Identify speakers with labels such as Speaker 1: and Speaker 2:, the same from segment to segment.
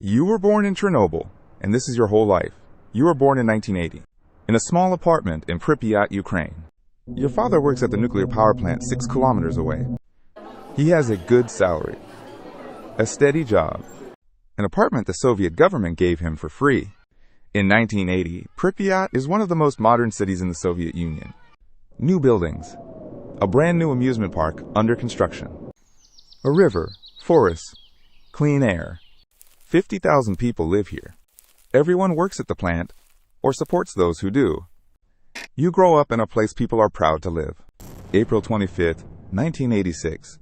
Speaker 1: You were born in Chernobyl, and this is your whole life. You were born in 1980, in a small apartment in Pripyat, Ukraine. Your father works at the nuclear power plant 6 kilometers away. He has a good salary, a steady job, an apartment the Soviet government gave him for free. In 1980, Pripyat is one of the most modern cities in the Soviet Union. New buildings, a brand new amusement park under construction, a river, forests, clean air. 50,000 people live here. Everyone works at the plant or supports those who do. You grow up in a place people are proud to live. April 25th, 1986.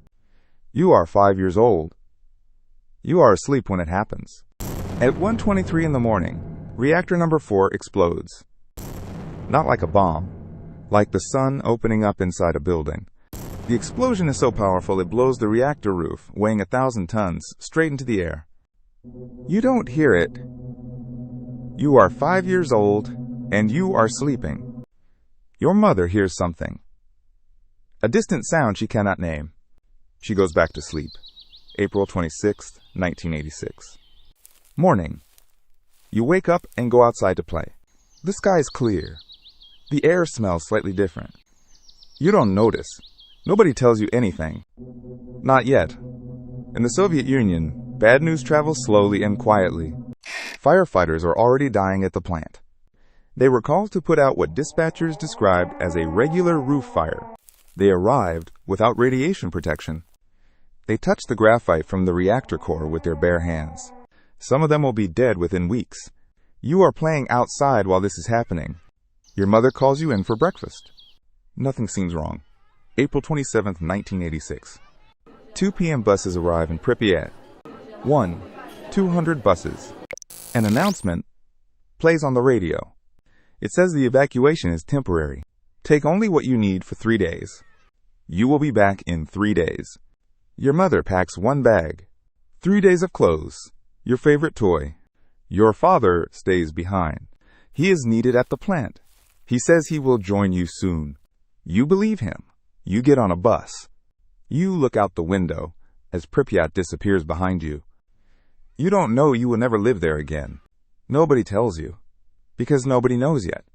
Speaker 1: You are 5 years old. You are asleep when it happens. At 1:23 in the morning, reactor number 4 explodes. Not like a bomb, like the sun opening up inside a building. The explosion is so powerful it blows the reactor roof, weighing 1,000 tons, straight into the air. You don't hear it. You are 5 years old, and you are sleeping. Your mother hears something. A distant sound she cannot name. She goes back to sleep. April 26th, 1986. Morning. You wake up and go outside to play. The sky is clear. The air smells slightly different. You don't notice. Nobody tells you anything. Not yet. In the Soviet Union, bad news travels slowly and quietly. Firefighters are already dying at the plant. They were called to put out what dispatchers described as a regular roof fire. They arrived without radiation protection. They touched the graphite from the reactor core with their bare hands. Some of them will be dead within weeks. You are playing outside while this is happening. Your mother calls you in for breakfast. Nothing seems wrong. April 27th, 1986. 2 p.m. buses arrive in Pripyat. 200 buses. An announcement plays on the radio. It says the evacuation is temporary. Take only what you need for 3 days. You will be back in 3 days. Your mother packs 1 bag. 3 days of clothes. Your favorite toy. Your father stays behind. He is needed at the plant. He says he will join you soon. You believe him. You get on a bus. You look out the window as Pripyat disappears behind you. You don't know you will never live there again. Nobody tells you, because nobody knows yet.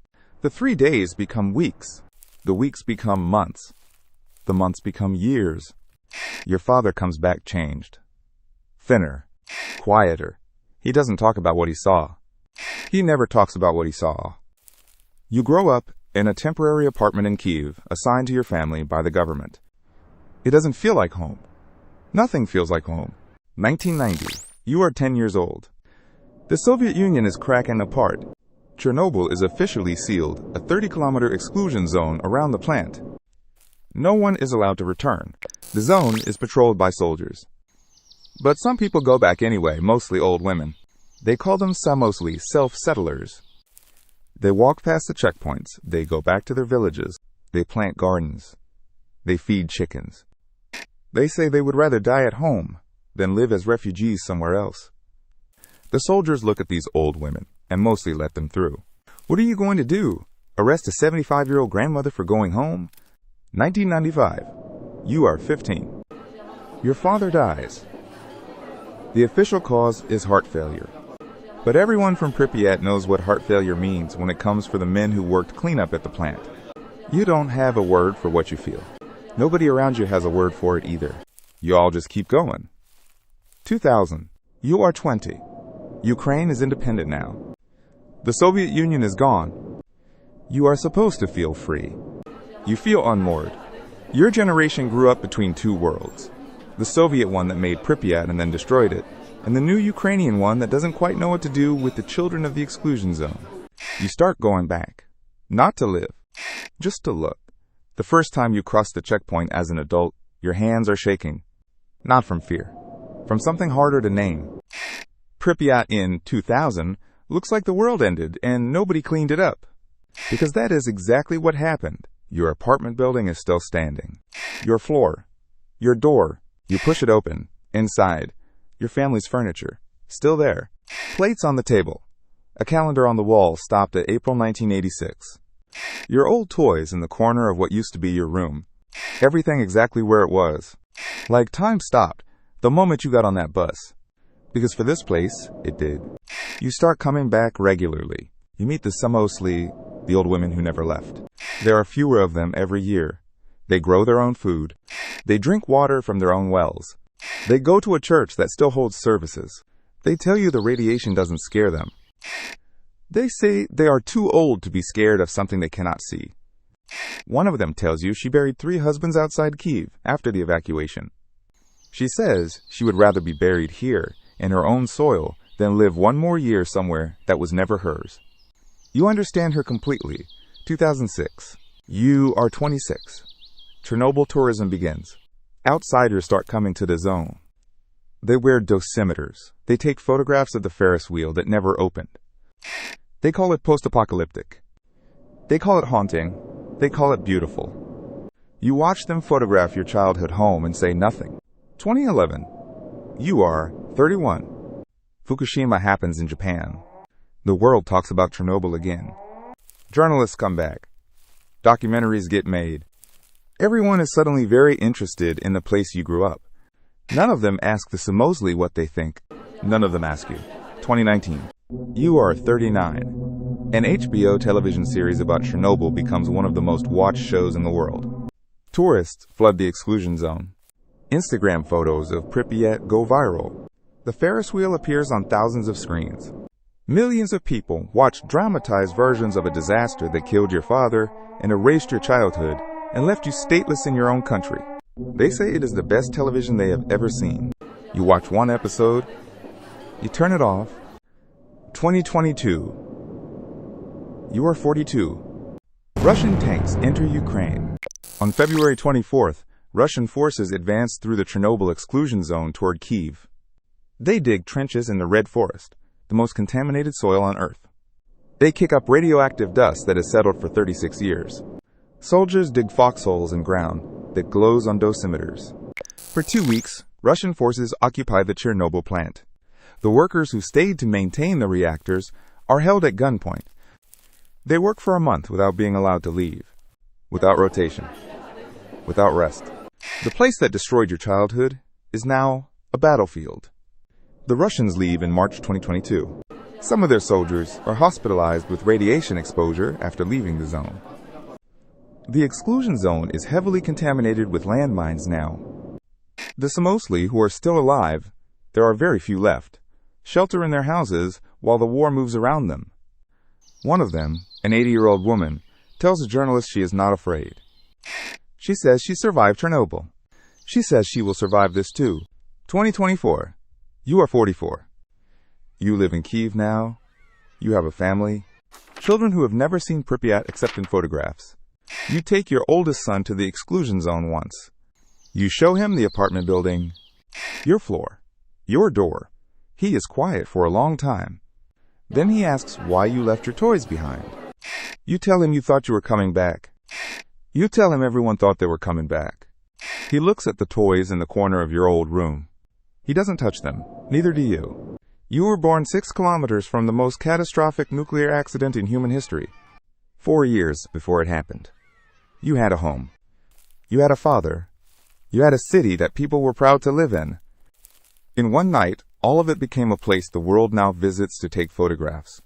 Speaker 1: The 3 days become weeks. The weeks become months. The months become years. Your father comes back changed. Thinner. Quieter. He doesn't talk about what he saw. He never talks about what he saw. You grow up in a temporary apartment in Kyiv, assigned to your family by the government. It doesn't feel like home. Nothing feels like home. 1990. You are 10 years old. The Soviet Union is cracking apart. Chernobyl is officially sealed, a 30-kilometer exclusion zone around the plant. No one is allowed to return. The zone is patrolled by soldiers. But some people go back anyway, mostly old women. They call them samosli, self-settlers. They walk past the checkpoints. They go back to their villages. They plant gardens. They feed chickens. They say they would rather die at home than live as refugees somewhere else. The soldiers look at these old women and mostly let them through. What are you going to do? Arrest a 75-year-old grandmother for going home? 1995. You are 15. Your father dies. The official cause is heart failure. But everyone from Pripyat knows what heart failure means when it comes for the men who worked cleanup at the plant. You don't have a word for what you feel. Nobody around you has a word for it either. You all just keep going. 2000. You are 20. Ukraine is independent now. The Soviet Union is gone. You are supposed to feel free. You feel unmoored. Your generation grew up between 2 worlds. The Soviet one that made Pripyat and then destroyed it, and the new Ukrainian one that doesn't quite know what to do with the children of the exclusion zone. You start going back. Not to live. Just to look. The first time you cross the checkpoint as an adult, your hands are shaking. Not from fear. From something harder to name. Pripyat in 2000 looks like the world ended and nobody cleaned it up. Because that is exactly what happened. Your apartment building is still standing. Your floor. Your door. You push it open. Inside. Your family's furniture. Still there. Plates on the table. A calendar on the wall stopped at April 1986. Your old toys in the corner of what used to be your room. Everything exactly where it was. Like time stopped the moment you got on that bus. Because for this place, it did. You start coming back regularly. You meet the samosli, the old women who never left. There are fewer of them every year. They grow their own food. They drink water from their own wells. They go to a church that still holds services. They tell you the radiation doesn't scare them. They say they are too old to be scared of something they cannot see. One of them tells you she buried 3 husbands outside Kyiv after the evacuation. She says she would rather be buried here in her own soil than live one more year somewhere that was never hers. You understand her completely. 2006. You are 26. Chernobyl tourism begins. Outsiders start coming to the zone. They wear dosimeters. They take photographs of the Ferris wheel that never opened. They call it post-apocalyptic. They call it haunting. They call it beautiful. You watch them photograph your childhood home and say nothing. 2011. You are 31. Fukushima happens in Japan. The world talks about Chernobyl again. Journalists come back. Documentaries get made. Everyone is suddenly very interested in the place you grew up. None of them ask the Samosli what they think. None of them ask you. 2019. You are 39. An HBO television series about Chernobyl becomes one of the most watched shows in the world. Tourists flood the exclusion zone. Instagram photos of Pripyat go viral. The Ferris wheel appears on thousands of screens. Millions of people watch dramatized versions of a disaster that killed your father and erased your childhood and left you stateless in your own country. They say it is the best television they have ever seen. You watch one episode, you turn it off. 2022. You are 42. Russian tanks enter Ukraine. On February 24th, Russian forces advanced through the Chernobyl exclusion zone toward Kyiv. They dig trenches in the Red Forest, the most contaminated soil on Earth. They kick up radioactive dust that has settled for 36 years. Soldiers dig foxholes in ground that glows on dosimeters. For 2 weeks, Russian forces occupy the Chernobyl plant. The workers who stayed to maintain the reactors are held at gunpoint. They work for a month without being allowed to leave, without rotation, without rest. The place that destroyed your childhood is now a battlefield. The Russians leave in March 2022. Some of their soldiers are hospitalized with radiation exposure after leaving the zone. The exclusion zone is heavily contaminated with landmines now. The Samosli who are still alive, there are very few left, shelter in their houses while the war moves around them. One of them, an 80-year-old woman, tells a journalist she is not afraid. She says she survived Chernobyl. She says she will survive this too. 2024. You are 44. You live in Kyiv now. You have a family. Children who have never seen Pripyat except in photographs. You take your oldest son to the exclusion zone once. You show him the apartment building, your floor, your door. He is quiet for a long time. Then he asks why you left your toys behind. You tell him you thought you were coming back. You tell him everyone thought they were coming back. He looks at the toys in the corner of your old room. He doesn't touch them, neither do you. You were born 6 kilometers from the most catastrophic nuclear accident in human history. 4 years before it happened. You had a home. You had a father. You had a city that people were proud to live in. In one night, all of it became a place the world now visits to take photographs.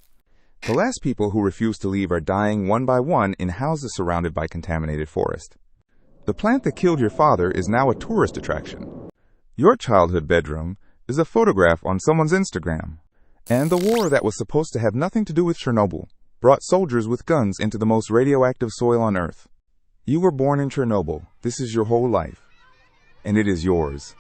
Speaker 1: The last people who refuse to leave are dying one by one in houses surrounded by contaminated forest. The plant that killed your father is now a tourist attraction. Your childhood bedroom is a photograph on someone's Instagram. And the war that was supposed to have nothing to do with Chernobyl brought soldiers with guns into the most radioactive soil on Earth. You were born in Chernobyl. This is your whole life. And it is yours.